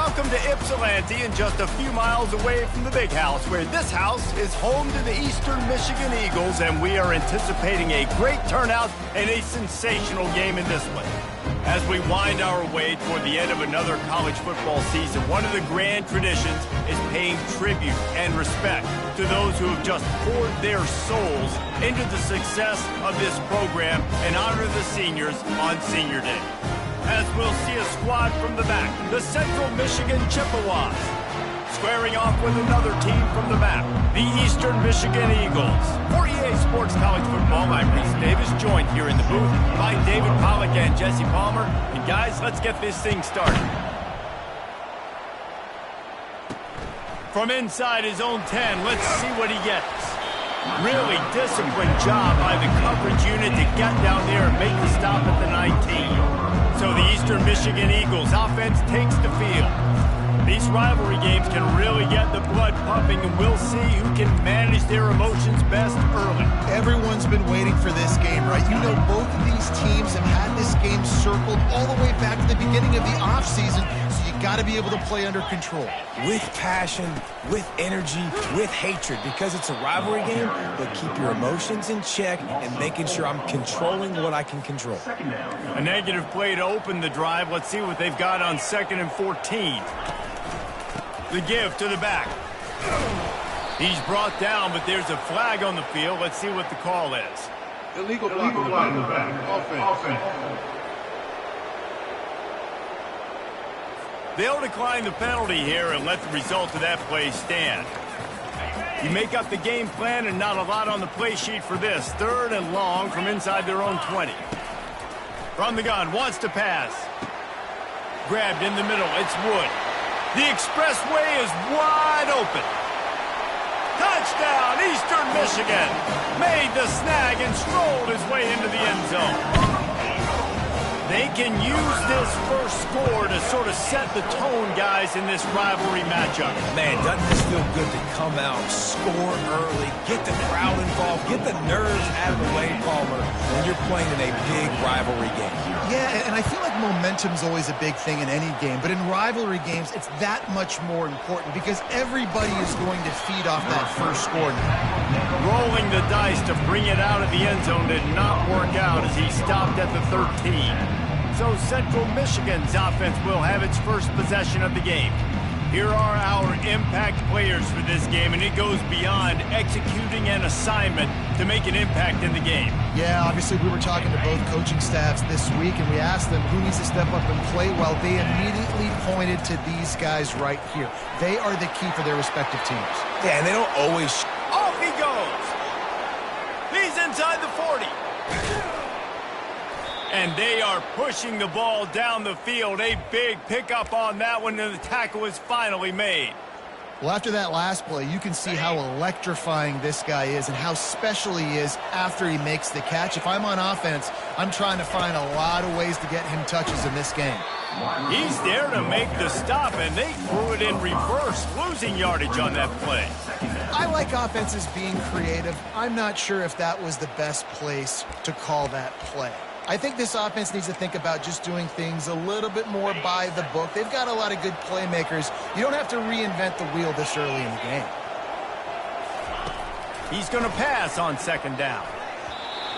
Welcome to Ypsilanti, and just a few miles away from the Big House, where this house is home to the Eastern Michigan Eagles, and we are anticipating a great turnout and a sensational game in this one. As we wind our way toward the end of another college football season, one of the grand traditions is paying tribute and respect to those who have just poured their souls into the success of this program and honor the seniors on Senior Day. As we'll see a squad from the back, the Central Michigan Chippewas, squaring off with another team from the back, the Eastern Michigan Eagles. For EA Sports College Football, I'm Reese Davis, joined here in the booth by David Pollack and Jesse Palmer. And guys, let's get this thing started. From inside his own 10, let's see what he gets. Really disciplined job by the coverage unit to get down there and make the stop at the 19. So the Eastern Michigan Eagles offense takes the field. These rivalry games can really get the blood pumping, and we'll see who can manage their emotions best early. Everyone's been waiting for this game, right? You know, both of these teams have had this game circled all the way back to the beginning of the offseason, so you got to be able to play under control. With passion, with energy, with hatred, because it's a rivalry game, but keep your emotions in check and making sure I'm controlling what I can control. A negative play to open the drive. Let's see what they've got on 2nd and 14. The give to the back. He's brought down, but there's a flag on the field. Let's see what the call is. Illegal flag in the back. Offense. They'll decline the penalty here and let the result of that play stand. You make up the game plan, and not a lot on the play sheet for this. 3rd and long from inside their own 20. From the gun, wants to pass. Grabbed in the middle, it's Wood. The expressway is wide open. Touchdown, Eastern Michigan. Made the snag and strolled his way into the end zone. They can use this first score to sort of set the tone, guys, in this rivalry matchup. Man, doesn't this feel good to come out, score early, get the crowd involved, get the nerves out of the way, Palmer, when you're playing in a big rivalry game. Yeah, and I feel like momentum's always a big thing in any game, but in rivalry games, it's that much more important because everybody is going to feed off that first score now. Rolling the dice to bring it out of the end zone did not work out as he stopped at the 13. So Central Michigan's offense will have its first possession of the game. Here are our impact players for this game, and it goes beyond executing an assignment to make an impact in the game. Yeah, obviously we were talking to both coaching staffs this week, and we asked them who needs to step up and play well. They immediately pointed to these guys right here. They are the key for their respective teams. Yeah, and they don't always... Off he goes! He's inside the 40. And they are pushing the ball down the field. A big pickup on that one, and the tackle is finally made. Well, after that last play, you can see how electrifying this guy is and how special he is after he makes the catch. If I'm on offense, I'm trying to find a lot of ways to get him touches in this game. He's there to make the stop, and they threw it in reverse, losing yardage on that play. I like offenses being creative. I'm not sure if that was the best place to call that play. I think this offense needs to think about just doing things a little bit more by the book. They've got a lot of good playmakers. You don't have to reinvent the wheel this early in the game. He's going to pass on 2nd down.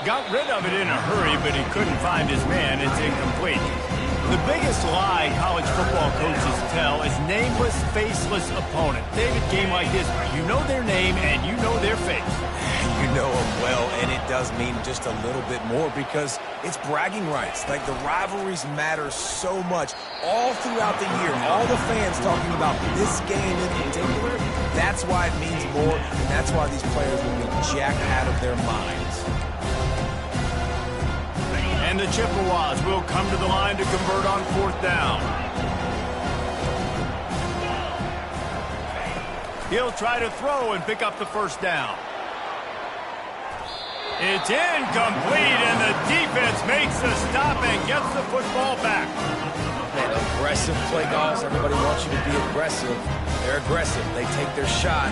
Got rid of it in a hurry, but he couldn't find his man. It's incomplete. The biggest lie college football coaches tell is nameless, faceless opponent. David, game like this, you know their name and you know their face. You know them well, and it does mean just a little bit more because it's bragging rights. Like, the rivalries matter so much all throughout the year. All the fans talking about this game in particular, that's why it means more, and that's why these players will be jacked out of their minds. And the Chippewas will come to the line to convert on 4th down. He'll try to throw and pick up the 1st down. It's incomplete, and the defense makes the stop and gets the football back. Man, aggressive play calls. Everybody wants you to be aggressive. They're aggressive. They take their shot.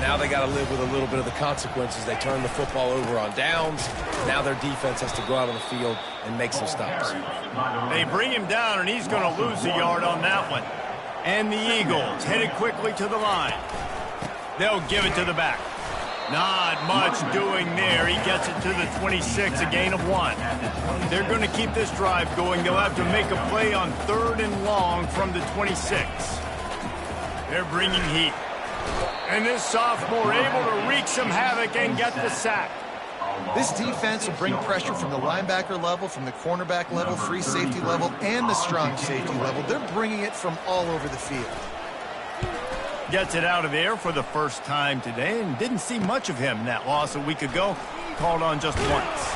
Now they got to live with a little bit of the consequences. They turn the football over on downs. Now their defense has to go out on the field and make some stops. They bring him down, and he's going to lose a yard on that one. And the Eagles headed quickly to the line. They'll give it to the back. Not much doing there. He gets it to the 26, a gain of 1. They're going to keep this drive going. They'll have to make a play on 3rd and long from the 26. They're bringing heat. And this sophomore able to wreak some havoc and get the sack. This defense will bring pressure from the linebacker level, from the cornerback level, free safety level, and the strong safety level. They're bringing it from all over the field. Gets it out of there for the first time today and didn't see much of him in that loss a week ago. Called on just once.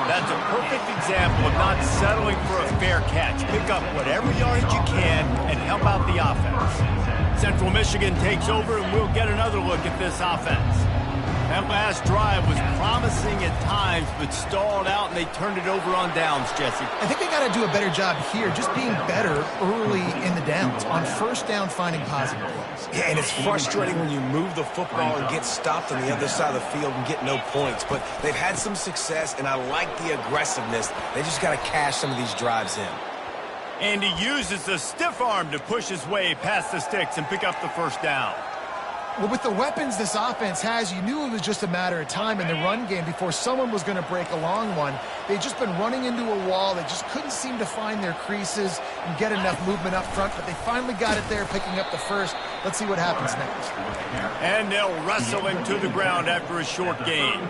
That's a perfect example of not settling for a fair catch. Pick up whatever yardage you can and help out the offense. Central Michigan takes over, and we'll get another look at this offense. That last drive was promising at times, but stalled out, and they turned it over on downs, Jesse. I think they got to do a better job here, just being better early in the downs, on first down, finding positive plays. Yeah, and it's frustrating when you move the football and get stopped on the other side of the field and get no points. But they've had some success, and I like the aggressiveness. They just got to cash some of these drives in. And he uses the stiff arm to push his way past the sticks and pick up the first down. Well, with the weapons this offense has, you knew it was just a matter of time in the run game before someone was going to break a long one. They've just been running into a wall. They just couldn't seem to find their creases and get enough movement up front, but they finally got it there, picking up the first. Let's see what happens next. And they'll wrestle him to the ground after a short gain.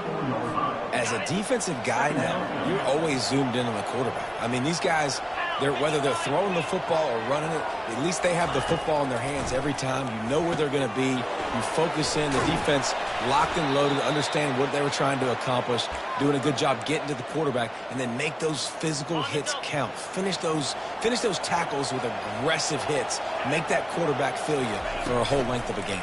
As a defensive guy now, you're always zoomed in on the quarterback. I mean, these guys, whether they're throwing the football or running it, at least they have the football in their hands every time. You know where they're going to be. You focus in. The defense locked and loaded, understand what they were trying to accomplish, doing a good job getting to the quarterback, and then make those physical hits count. Finish those tackles with aggressive hits. Make that quarterback feel you for a whole length of a game.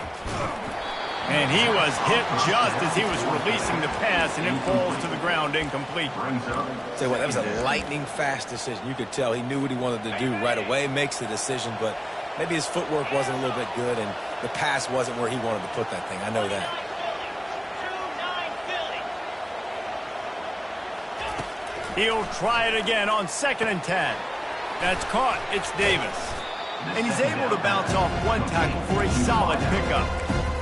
And he was hit just as he was releasing the pass, and it falls to the ground incomplete. Tell you what, that was a lightning-fast decision. You could tell he knew what he wanted to do right away, makes the decision, but maybe his footwork wasn't a little bit good, and the pass wasn't where he wanted to put that thing. I know that. He'll try it again on 2nd and 10. That's caught. It's Davis. And he's able to bounce off one tackle for a solid pickup.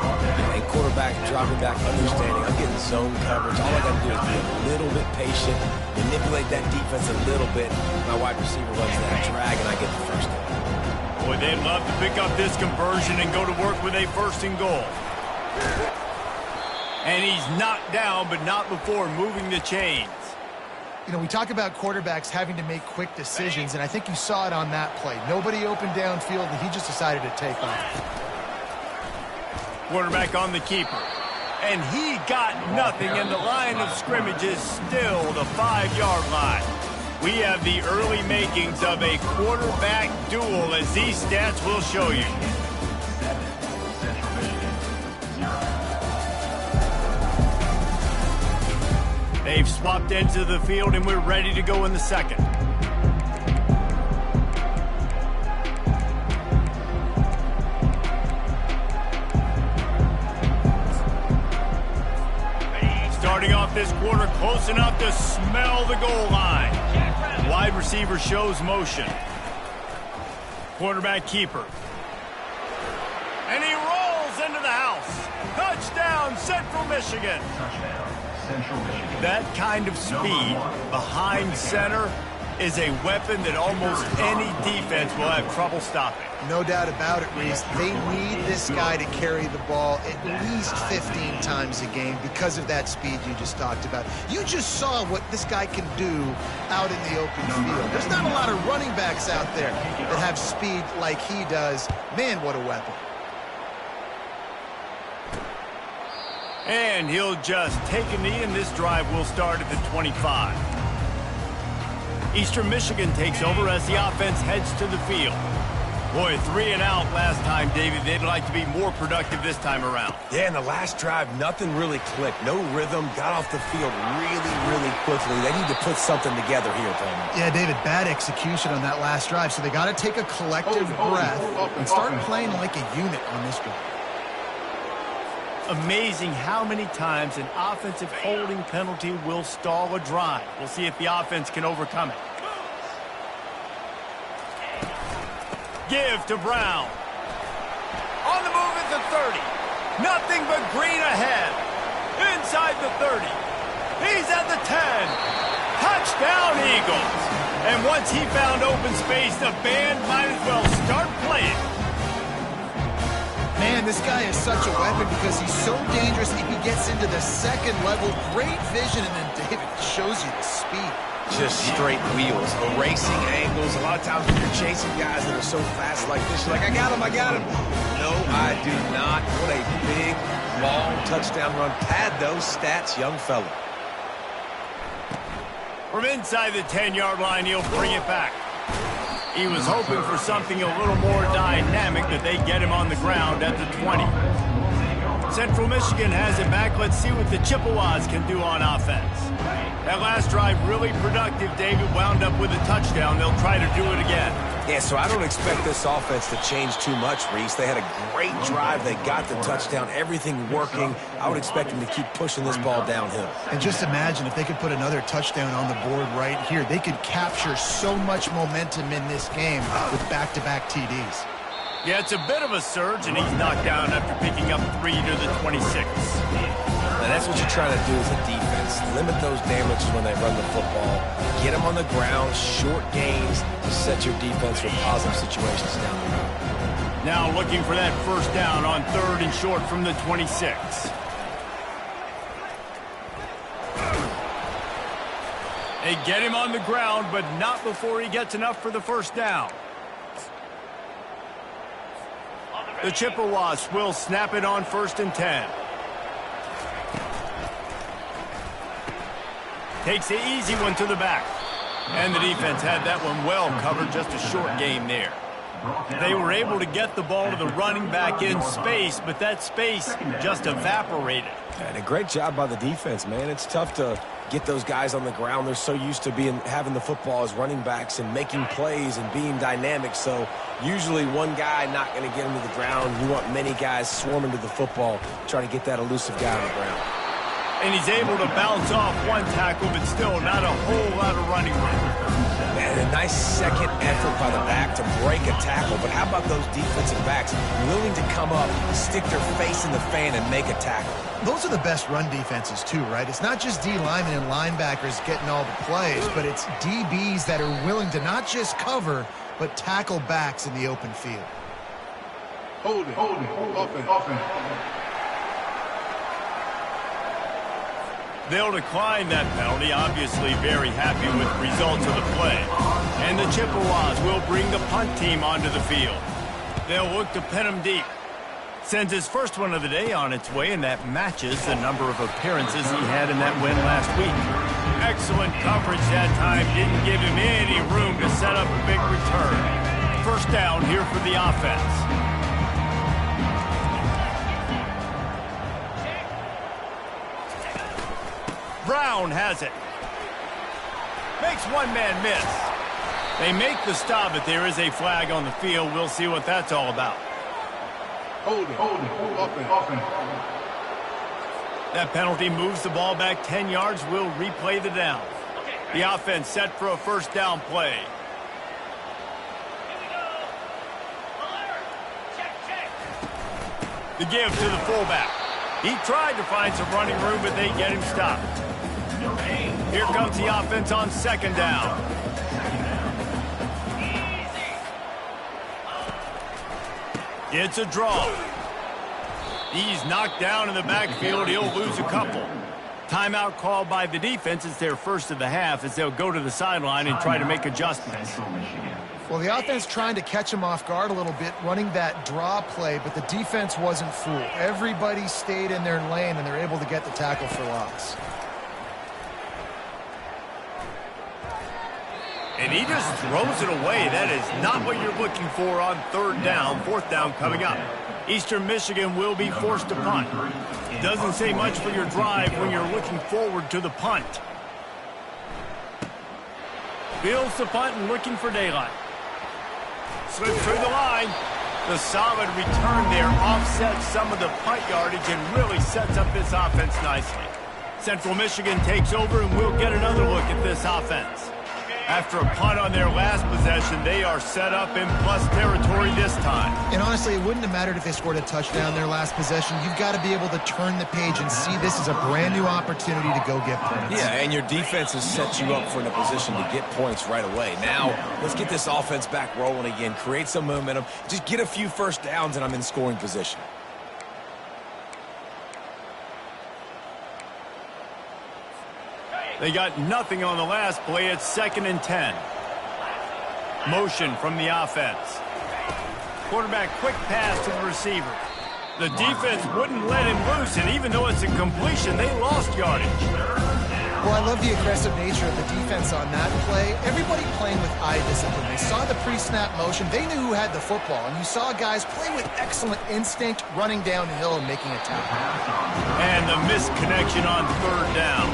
And quarterback, dropping back, understanding. I'm getting zone coverage. All I got to do is be a little bit patient, manipulate that defense a little bit. My wide receiver runs that drag, and I get the first down. Boy, they'd love to pick up this conversion and go to work with a 1st and goal. And he's knocked down, but not before moving the chains. You know, we talk about quarterbacks having to make quick decisions, and I think you saw it on that play. Nobody opened downfield, and he just decided to take off. Quarterback on the keeper. And he got nothing, and the line of scrimmage is still the 5-yard line. We have the early makings of a quarterback duel, as these stats will show you. They've swapped into the field, and we're ready to go in the second. Starting off this quarter close enough to smell the goal line. Wide receiver shows motion. Quarterback keeper. And he rolls into the house. Touchdown, Central Michigan. That kind of speed behind center is a weapon that almost any defense will have trouble stopping. No doubt about it, Reese. They need this guy to carry the ball at least 15 times a game because of that speed you just talked about. You just saw what this guy can do out in the open field. There's not a lot of running backs out there that have speed like he does. Man, what a weapon. And he'll just take a knee, and this drive will start at the 25. Eastern Michigan takes over as the offense heads to the field. Boy, 3 and out last time, David. They'd like to be more productive this time around. Yeah, in the last drive, nothing really clicked. No rhythm. Got off the field really quickly. They need to put something together here, Tony. Yeah, David, bad execution on that last drive. So they got to take a collective breath and start playing like a unit on this drive. Amazing how many times an offensive holding penalty will stall a drive. We'll see if the offense can overcome it. Give to Brown. On the move at the 30. Nothing but green ahead. Inside the 30. He's at the 10. Touchdown, Eagles. And once he found open space, the band might as well start playing. Man, this guy is such a weapon because he's so dangerous if he gets into the second level. Great vision, and then David shows you the speed. Just straight wheels, erasing angles. A lot of times when you're chasing guys that are so fast like this, you're like, I got him. No, I do not. What a big, long touchdown run. Pad those stats, young fella. From inside the 10-yard line, he'll bring it back. He was hoping for something a little more dynamic, but they get him on the ground at the 20. Central Michigan has it back. Let's see what the Chippewas can do on offense. That last drive really productive. David wound up with a touchdown. They'll try to do it again. Yeah, so I don't expect this offense to change too much, Reese. They had a great drive. They got the touchdown. Everything working. I would expect them to keep pushing this ball downhill. And just imagine if they could put another touchdown on the board right here. They could capture so much momentum in this game with back-to-back TDs. Yeah, it's a bit of a surge, and he's knocked down after picking up 3 to the 26. And that's what you're trying to do as a defense. Limit those damages when they run the football. Get them on the ground, short gains to set your defense for positive situations down the road. Now looking for that first down on 3rd and short from the 26. They get him on the ground, but not before he gets enough for the first down. The Chippewas will snap it on 1st and 10. Takes the easy one to the back. And the defense had that one well covered, just a short game there. They were able to get the ball to the running back in space, but that space just evaporated. And a great job by the defense, man. It's tough to get those guys on the ground. They're so used to having the football as running backs and making plays and being dynamic. So usually one guy not going to get him to the ground. You want many guys swarming to the football, trying to get that elusive guy on the ground. And he's able to bounce off one tackle, but still not a whole lot of running room. Man, a nice second effort by the back to break a tackle. But how about those defensive backs willing to come up, stick their face in the fan, and make a tackle? Those are the best run defenses, too, right? It's not just D linemen and linebackers getting all the plays, but it's DBs that are willing to not just cover, but tackle backs in the open field. Hold it. Offense. They'll decline that penalty, obviously very happy with the results of the play. And the Chippewas will bring the punt team onto the field. They'll look to pin him deep. Sends his first one of the day on its way, and that matches the number of appearances he had in that win last week. Excellent coverage that time. Didn't give him any room to set up a big return. First down here for the offense. Brown has it. Makes one man miss. They make the stop, but there is a flag on the field. We'll see what that's all about. Hold it. Offense. That penalty moves the ball back 10 yards. We'll replay the down. The offense set for a first down play. The give to the fullback. He tried to find some running room, but they get him stopped. Here comes the offense on second down. It's a draw. He's knocked down in the backfield. He'll lose a couple. Timeout called by the defense. It's their first of the half as they'll go to the sideline and try to make adjustments. Well, the offense trying to catch him off guard a little bit, running that draw play, but the defense wasn't fooled. Everybody stayed in their lane, and they're able to get the tackle for loss. And he just throws it away. That is not what you're looking for on third down. Fourth down coming up. Eastern Michigan will be forced to punt. It doesn't say much for your drive when you're looking forward to the punt. Fields the punt and looking for daylight. Slips through the line. The solid return there offsets some of the punt yardage and really sets up this offense nicely. Central Michigan takes over, and we'll get another look at this offense. After a punt on their last possession, they are set up in plus territory this time. And honestly, it wouldn't have mattered if they scored a touchdown their last possession. You've got to be able to turn the page and see this as a brand new opportunity to go get points. Yeah, and your defense has set you up for a position to get points right away. Now, let's get this offense back rolling again, create some momentum, just get a few first downs, and I'm in scoring position. They got nothing on the last play. It's 2nd and 10. Motion from the offense. Quarterback quick pass to the receiver. The defense wouldn't let him loose, and even though it's a completion, they lost yardage. Well, I love the aggressive nature of the defense on that play. Everybody playing with eye discipline. They saw the pre-snap motion. They knew who had the football, and you saw guys play with excellent instinct, running downhill and making a tackle. And the missed connection on 3rd down.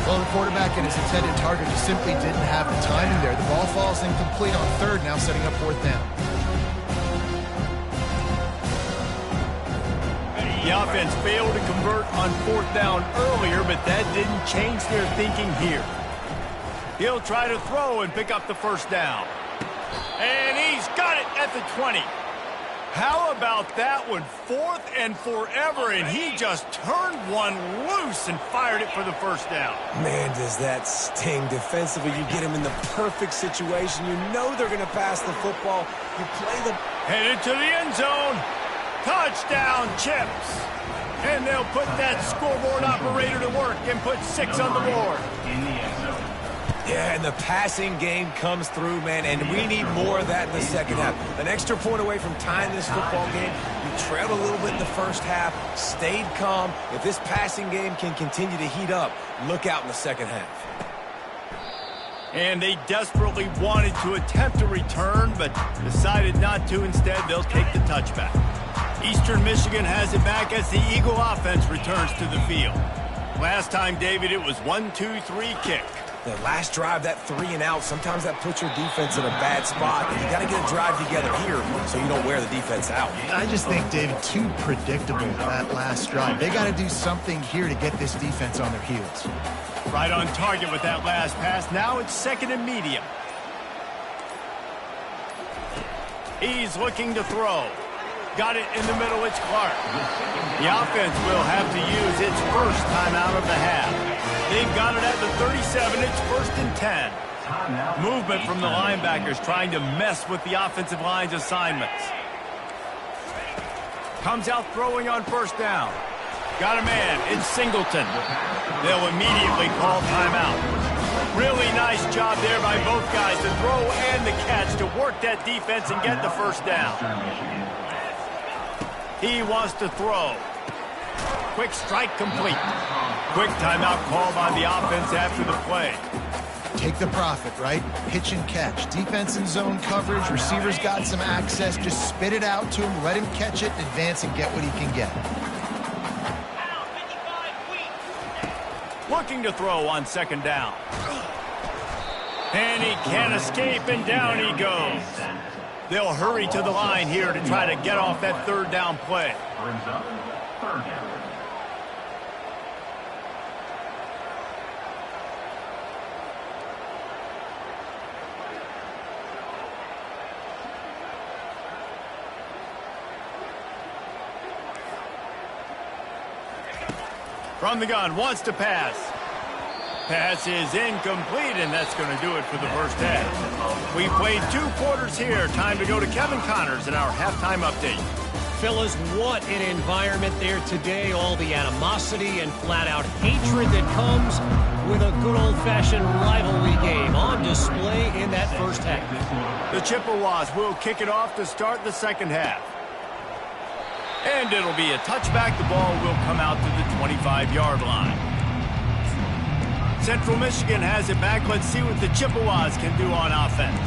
Well, the quarterback and his intended target just simply didn't have the timing there. The ball falls incomplete on 3rd, now setting up 4th down. The offense failed to convert on 4th down earlier, but that didn't change their thinking here. He'll try to throw and pick up the 1st down. And he's got it at the 20. How about that one? 4th and forever, and he just turned one loose and fired it for the 1st down. Man, does that sting defensively. You get him in the perfect situation. You know they're going to pass the football. You play the... Headed to the end zone. Touchdown, Chips. And they'll put that scoreboard operator to work and put 6 on the board. Yeah, and the passing game comes through, man, and we need more of that in the second half. An extra point away from tying this football game. You trailed a little bit in the first half, stayed calm. If this passing game can continue to heat up, look out in the second half. And they desperately wanted to attempt a return, but decided not to. Instead, they'll take the touchback. Eastern Michigan has it back as the Eagle offense returns to the field. Last time, David, it was 1-2-3 kick. The last drive, that 3 and out, sometimes that puts your defense in a bad spot. And you got to get a drive together here so you don't wear the defense out. I just think, David, too predictable, that last drive. They got to do something here to get this defense on their heels. Right on target with that last pass. Now it's 2nd and medium. He's looking to throw. Got it in the middle. It's Clark. The offense will have to use its first timeout of the half. They've got it at the 37. It's 1st and 10. Movement from the linebackers trying to mess with the offensive line's assignments. Comes out throwing on 1st down. Got a man. It's Singleton. They'll immediately call timeout. Really nice job there by both guys to throw and the catch to work that defense and get the 1st down. He wants to throw. Quick strike complete. Quick timeout called by the offense after the play. Take the profit, right? Pitch and catch. Defense in zone coverage. Receivers got some access. Just spit it out to him. Let him catch it, advance, and get what he can get. Looking to throw on 2nd down. And he can't escape, and down he goes. They'll hurry to the line here to try to get off that 3rd down play. Brings up 3rd down. From the gun, wants to pass. Pass is incomplete, and that's going to do it for the 1st half. We played 2 quarters here. Time to go to Kevin Connors in our halftime update. Fellas, what an environment there today. All the animosity and flat-out hatred that comes with a good old-fashioned rivalry game on display in that 1st half. The Chippewas will kick it off to start the 2nd half. And it'll be a touchback. The ball will come out to the 25-yard line. Central Michigan has it back. Let's see what the Chippewas can do on offense.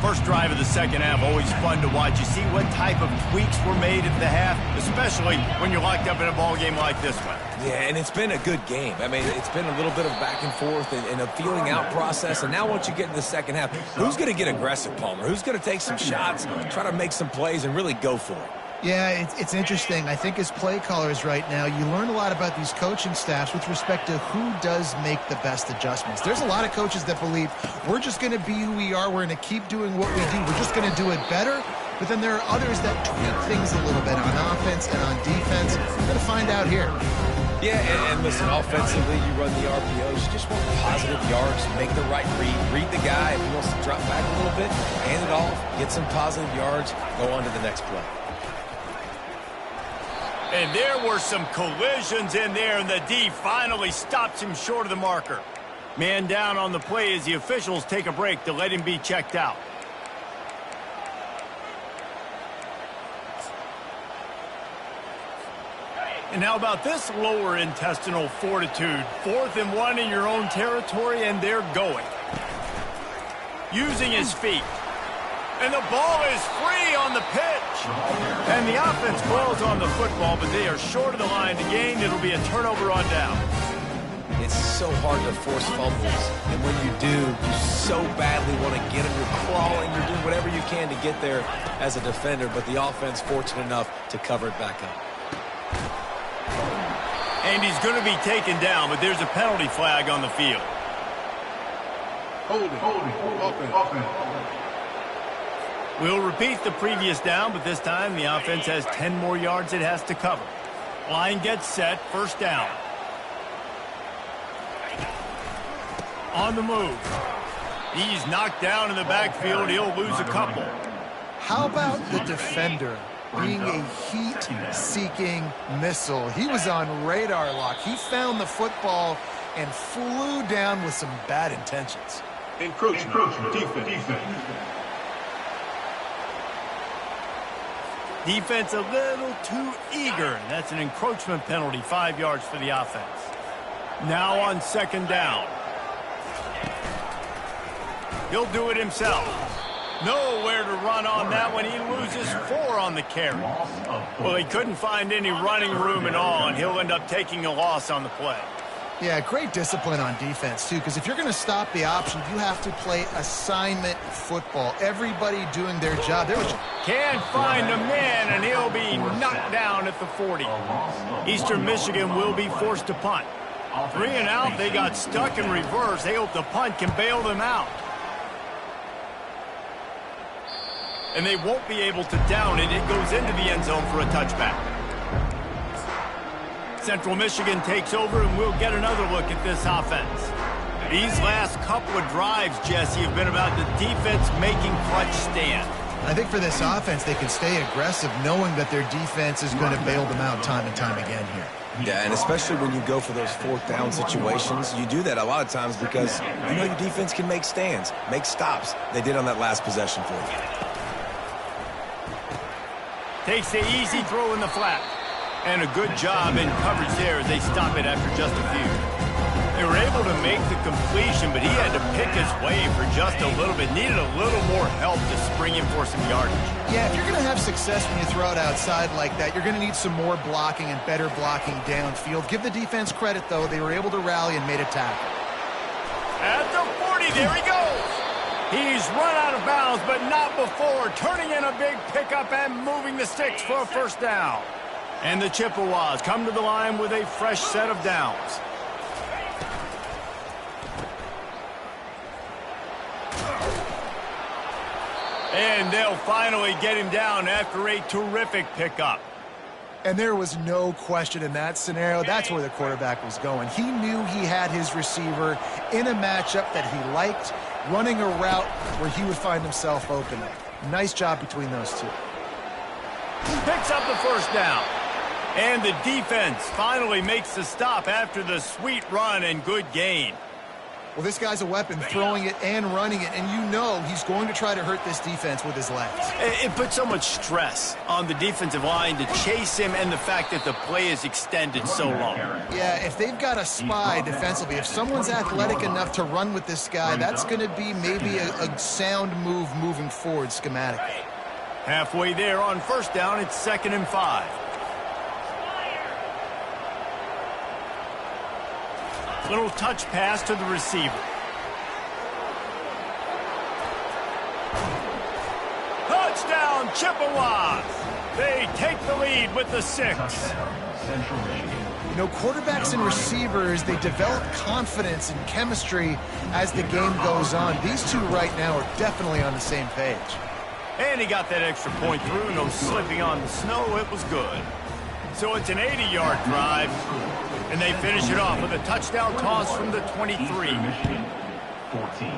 First drive of the 2nd half, always fun to watch. You see what type of tweaks were made at the half, especially when you're locked up in a ball game like this one. Yeah, and it's been a good game. I mean, it's been a little bit of back and forth and a feeling out process. And now once you get in the 2nd half, who's going to get aggressive, Palmer? Who's going to take some shots, try to make some plays, and really go for it? Yeah, it's interesting. I think as play callers right now, you learn a lot about these coaching staffs with respect to who does make the best adjustments. There's a lot of coaches that believe we're just going to be who we are. We're going to keep doing what we do. We're just going to do it better. But then there are others that tweak things a little bit on offense and on defense. We're going to find out here. Yeah, and listen, offensively, you run the RPOs. You just want positive yards, make the right read the guy. If he wants to drop back a little bit, hand it off, get some positive yards, go on to the next play. And there were some collisions in there, and the D finally stops him short of the marker. Man down on the play as the officials take a break to let him be checked out. And how about this lower intestinal fortitude? 4th and 1 in your own territory, and they're going. Using his feet. And the ball is free on the pitch. And the offense dwells on the football, but they are short of the line to gain. It'll be a turnover on down. It's so hard to force fumbles. And when you do, you so badly want to get them. You're crawling. You're doing whatever you can to get there as a defender, but the offense fortunate enough to cover it back up. And he's going to be taken down, but there's a penalty flag on the field. Holding. Offense. We'll repeat the previous down, but this time the offense has 10 more yards it has to cover. Line gets set, first down. On the move. He's knocked down in the backfield. He'll lose a couple. How about the defender being a heat-seeking missile? He was on radar lock. He found the football and flew down with some bad intentions. Encroachment. Defense. Defense a little too eager. That's an encroachment penalty, 5 yards for the offense. Now on second down. He'll do it himself. Nowhere to run on that one. He loses 4 on the carry. Well, he couldn't find any running room at all, and he'll end up taking a loss on the play. Yeah, great discipline on defense, too, because if you're going to stop the option, you have to play assignment football. Everybody doing their job. Can't find a man, and he'll be knocked down at the 40. Eastern Michigan will be forced to punt. 3 and out, they got stuck in reverse. They hope the punt can bail them out. And they won't be able to down it. It goes into the end zone for a touchback. Central Michigan takes over, and we'll get another look at this offense. These last couple of drives, Jesse, have been about the defense making clutch stand. I think for this offense, they can stay aggressive knowing that their defense is going to bail them out time and time again here. Yeah, and especially when you go for those 4th down situations, you do that a lot of times because you know your defense can make stands, make stops. They did on that last possession for you. Takes the easy throw in the flat. And a good job in coverage there as they stop it after just a few. They were able to make the completion, but he had to pick his way for just a little bit. Needed a little more help to spring him for some yardage. Yeah, if you're going to have success when you throw it outside like that, you're going to need some more blocking and better blocking downfield. Give the defense credit, though. They were able to rally and made a tackle. At the 40, there he goes. He's run out of bounds, but not before. Turning in a big pickup and moving the sticks for a first down. And the Chippewas come to the line with a fresh set of downs. And they'll finally get him down after a terrific pickup. And there was no question in that scenario. That's where the quarterback was going. He knew he had his receiver in a matchup that he liked, running a route where he would find himself open. Nice job between those two. Picks up the first down. And the defense finally makes the stop after the sweet run and good gain. Well, this guy's a weapon, throwing it and running it, and you know he's going to try to hurt this defense with his legs. It puts so much stress on the defensive line to chase him and the fact that the play is extended so long. Yeah, if they've got a spy defensively, if someone's athletic enough to run with this guy, that's going to be maybe a sound move moving forward schematically. Halfway there on first down, it's 2nd and 5. Little touch pass to the receiver. Touchdown, Chippewas! They take the lead with the 6. Central Michigan. You know, quarterbacks and receivers, they develop confidence and chemistry as the game goes on. These two right now are definitely on the same page. And he got that extra point through. No slipping on the snow. It was good. So it's an 80-yard drive, and they finish it off with a touchdown toss from the 23. Michigan, 14.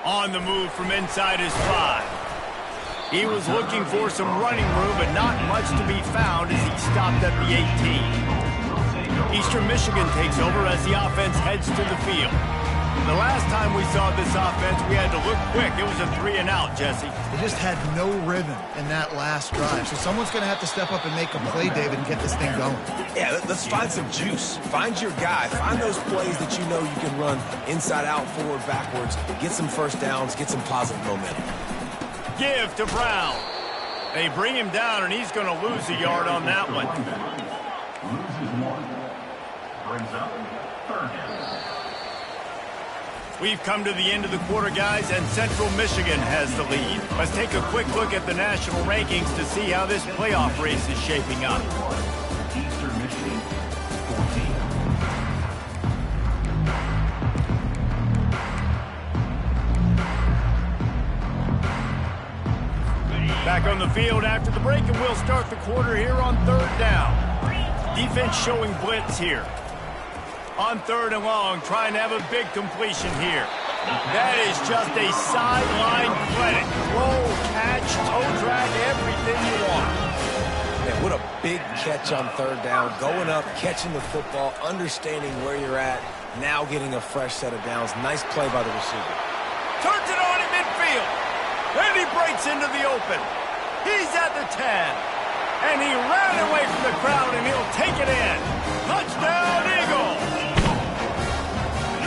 On the move from inside his 5. He was looking for some running room, but not much to be found as he stopped at the 18. Eastern Michigan takes over as the offense heads to the field. The last time we saw this offense, we had to look quick. It was a 3-and-out, Jesse. They just had no rhythm in that last drive. So someone's going to have to step up and make a play, David, and get this thing going. Yeah, let's find some juice. Find your guy. Find those plays that you know you can run inside out, forward, backwards. Get some first downs. Get some positive momentum. Give to Brown. They bring him down, and he's going to lose a yard on that one. Loses 1. Brings up 3rd down. We've come to the end of the quarter, guys, and Central Michigan has the lead. Let's take a quick look at the national rankings to see how this playoff race is shaping up. Eastern Michigan, 14. Back on the field after the break, and we'll start the quarter here on 3rd down. Defense showing blitz here. On 3rd and long, trying to have a big completion here. That is just a sideline credit. Roll, catch, toe drag, everything you want. Man, what a big catch on 3rd down. Going up, catching the football, understanding where you're at, now getting a fresh set of downs. Nice play by the receiver. Turns it on in midfield. And he breaks into the open. He's at the 10. And he ran away from the crowd, and he'll take it in. Touchdown, Eagles!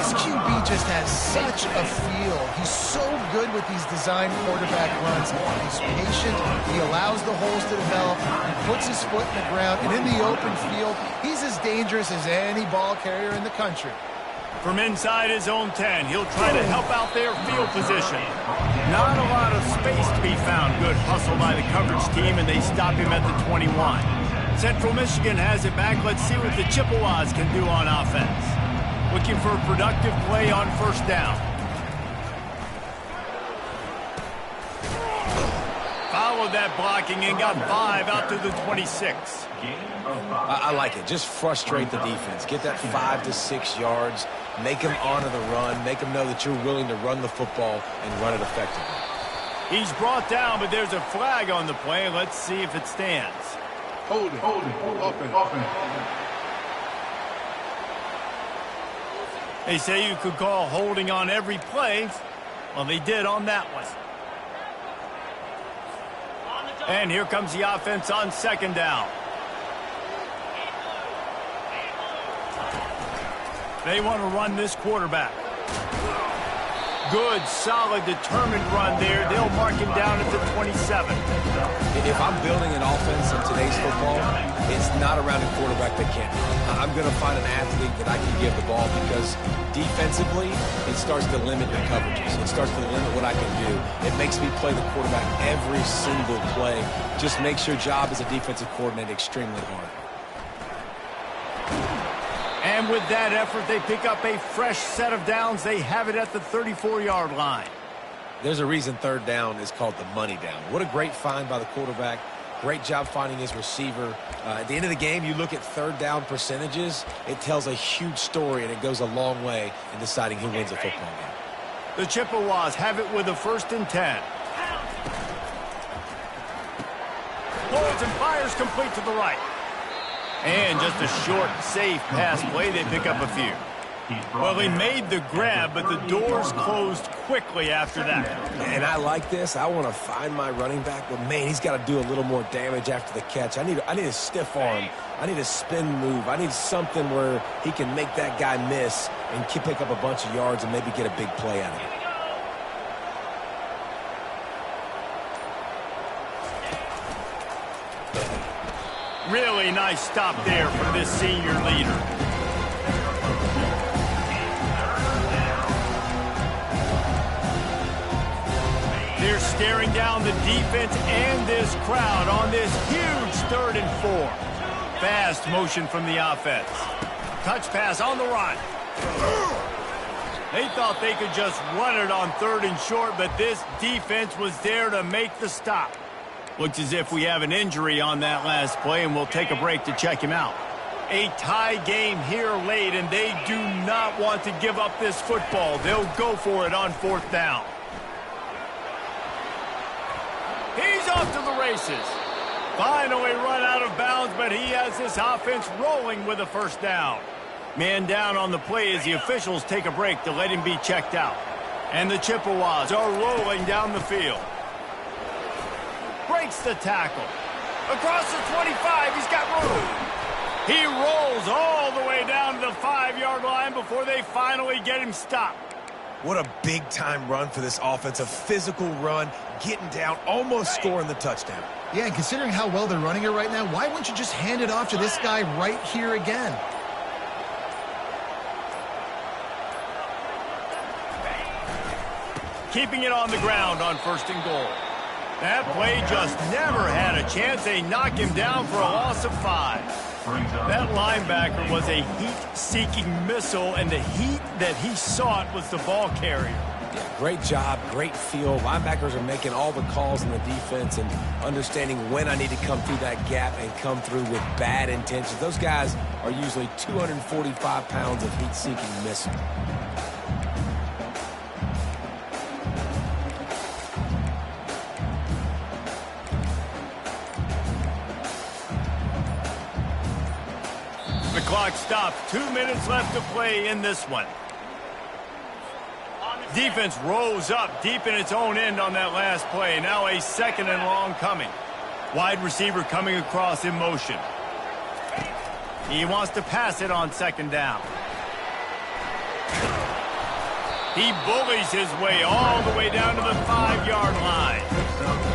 This QB just has such a feel. He's so good with these design quarterback runs. He's patient. He allows the holes to develop. He puts his foot in the ground. And in the open field, he's as dangerous as any ball carrier in the country. From inside his own 10, he'll try to help out their field position. Not a lot of space to be found. Good hustle by the coverage team, and they stop him at the 21. Central Michigan has it back. Let's see what the Chippewas can do on offense. Looking for a productive play on 1st down. Followed that blocking and got 5 out to the 26. I like it. Just frustrate the defense. Get that 5 to 6 yards. Make them honor the run. Make them know that you're willing to run the football and run it effectively. He's brought down, but there's a flag on the play. Let's see if it stands. Hold it. Offense. They say you could call holding on every play. Well, they did on that one. And here comes the offense on 2nd down. They want to run this quarterback. Good, solid, determined run there. They'll mark him down at the 27. If I'm building an offense in today's football, it's not around a quarterback that can't run. I'm going to find an athlete that I can give the ball because defensively, it starts to limit the coverages. It starts to limit what I can do. It makes me play the quarterback every single play. Just makes your job as a defensive coordinator extremely hard. And with that effort, they pick up a fresh set of downs. They have it at the 34-yard line. There's a reason 3rd down is called the money down. What a great find by the quarterback. Great job finding his receiver. At the end of the game, you look at 3rd down percentages. It tells a huge story, and it goes a long way in deciding who wins a football game. The Chippewas have it with a 1st and 10. Holds and fires complete to the right. And just a short, safe pass play. They pick up a few. Well, he made the grab, but the doors closed quickly after that. And I like this. I want to find my running back, but, man, he's got to do a little more damage after the catch. I need a stiff arm. I need a spin move. I need something where he can make that guy miss and pick up a bunch of yards and maybe get a big play out of it. Really nice stop there from this senior leader. They're staring down the defense and this crowd on this huge 3rd and 4. Fast motion from the offense. Touch pass on the run. They thought they could just run it on 3rd and short, but this defense was there to make the stop. Looks as if we have an injury on that last play, and we'll take a break to check him out. A tie game here late, and they do not want to give up this football. They'll go for it on 4th down. He's off to the races. Finally run out of bounds, but he has this offense rolling with a 1st down. Man down on the play as the officials take a break to let him be checked out. And the Chippewas are rolling down the field. Breaks the tackle. Across the 25, he's got room. He rolls all the way down to the 5-yard line before they finally get him stopped. What a big-time run for this offense. A physical run, getting down, almost scoring the touchdown. Yeah, and considering how well they're running it right now, why wouldn't you just hand it off to this guy right here again? Keeping it on the ground on 1st and goal. That play just never had a chance. They knock him down for a loss of 5. That linebacker was a heat-seeking missile, and the heat that he sought was the ball carrier. Yeah, great job, great feel. Linebackers are making all the calls in the defense and understanding when I need to come through that gap and come through with bad intentions. Those guys are usually 245 pounds of heat-seeking missile. The clock stops. 2 minutes left to play in this one. Defense rose up deep in its own end on that last play. Now a 2nd and long coming. Wide receiver coming across in motion. He wants to pass it on 2nd down. He bullies his way all the way down to the 5-yard line.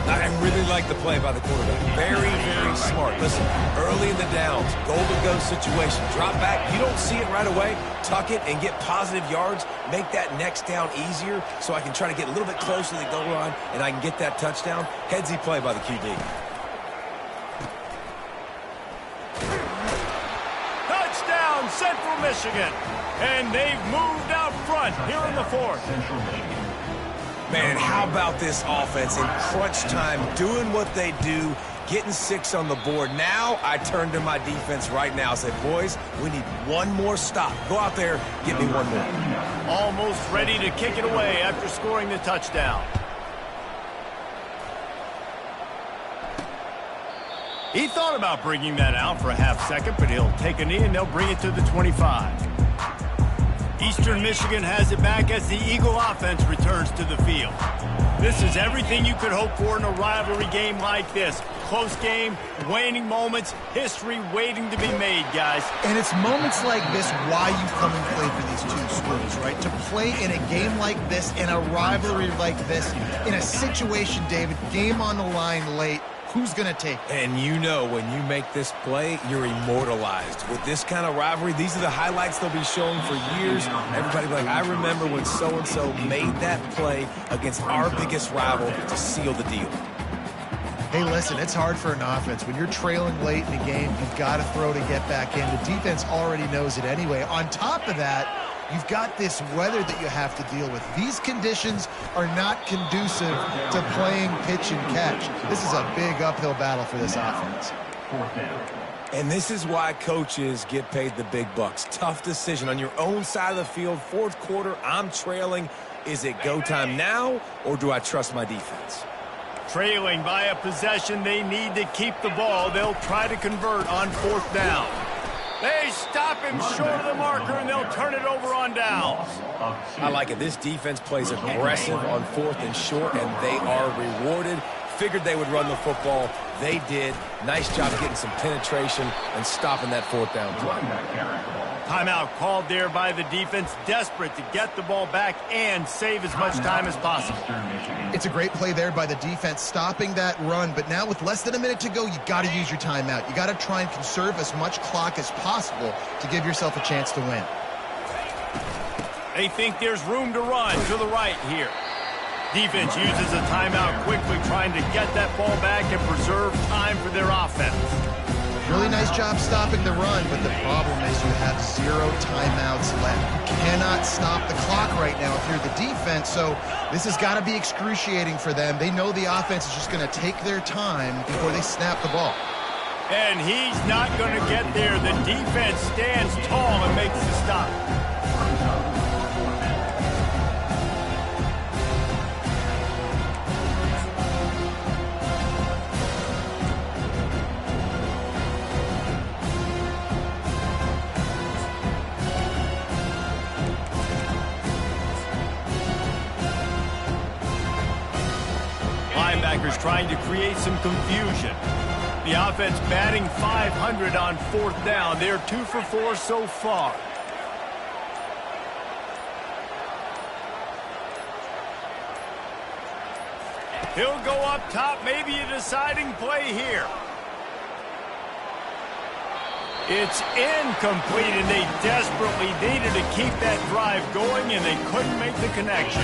I really like the play by the quarterback. Very, very smart. Listen, early in the downs, goal-to-go situation. Drop back. You don't see it right away. Tuck it and get positive yards. Make that next down easier so I can try to get a little bit closer to the goal line and I can get that touchdown. Headsy play by the QB. Touchdown, Central Michigan. And they've moved out front here in the 4th. Man, how about this offense in crunch time, doing what they do, getting 6 on the board. Now I turn to my defense right now and say, boys, we need one more stop. Go out there, get me one more. Almost ready to kick it away after scoring the touchdown. He thought about bringing that out for a half second, but he'll take a knee and they'll bring it to the 25. Eastern Michigan has it back as the Eagle offense returns to the field. This is everything you could hope for in a rivalry game like this. Close game, waning moments, history waiting to be made, guys. And it's moments like this why you come and play for these two schools, right? To play in a game like this, in a rivalry like this, in a situation, David, game on the line late, who's going to take it? And you know when you make this play, you're immortalized. With this kind of rivalry, these are the highlights they'll be showing for years. Everybody will be like, I remember when so-and-so made that play against our biggest rival to seal the deal. Hey, listen, it's hard for an offense. When you're trailing late in the game, you've got to throw to get back in. The defense already knows it anyway. On top of that, you've got this weather that you have to deal with. These conditions are not conducive to playing pitch and catch. This is a big uphill battle for this offense. And this is why coaches get paid the big bucks. Tough decision on your own side of the field. 4th quarter, I'm trailing. Is it go time now, or do I trust my defense? Trailing by a possession, they need to keep the ball. They'll try to convert on 4th down. They stop him short of the marker, and they'll turn it over on downs. I like it. This defense plays aggressive on 4th and short, and they are rewarded. Figured they would run the football. They did. Nice job getting some penetration and stopping that 4th down play. Timeout called there by the defense, desperate to get the ball back and save as much time as possible. It's a great play there by the defense, stopping that run. But now with less than a minute to go, you got to use your timeout. You got to try and conserve as much clock as possible to give yourself a chance to win. They think there's room to run to the right here. Defense uses a timeout quickly, trying to get that ball back and preserve time for their offense. Really nice job stopping the run, but the problem is you have 0 timeouts left. You cannot stop the clock right now if you're the defense, so this has got to be excruciating for them. They know the offense is just going to take their time before they snap the ball. And he's not going to get there. The defense stands tall and makes the stop. Linebackers trying to create some confusion. The offense batting .500 on 4th down. They're 2 for 4 so far. He'll go up top, maybe a deciding play here. It's incomplete, and they desperately needed to keep that drive going, and they couldn't make the connection.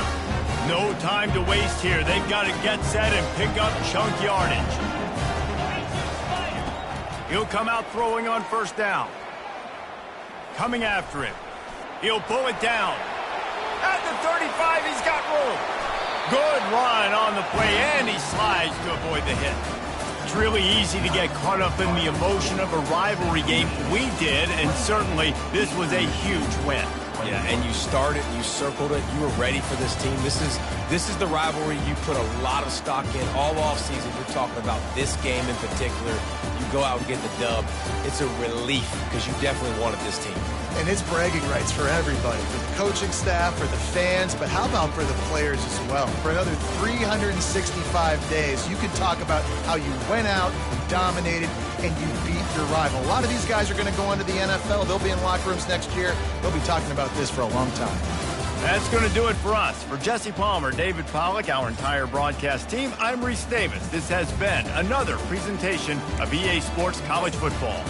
No time to waste here. They've got to get set and pick up chunk yardage. He'll come out throwing on 1st down. Coming after him. He'll pull it down. At the 35, he's got room. Good run on the play, and he slides to avoid the hit. It's really easy to get caught up in the emotion of a rivalry game. We did, and certainly this was a huge win. Yeah, and you started, you circled it, you were ready for this team. This is the rivalry you put a lot of stock in all offseason. You're talking about this game in particular. You go out and get the dub. It's a relief because you definitely wanted this team. And it's bragging rights for everybody, for the coaching staff, for the fans, but how about for the players as well? For another 365 days, you can talk about how you went out, dominated, and you beat your rival. A lot of these guys are going to go into the NFL. They'll be in locker rooms next year. They'll be talking about this for a long time. That's going to do it for us. For Jesse Palmer, David Pollack, our entire broadcast team, I'm Reese Davis. This has been another presentation of EA Sports College Football.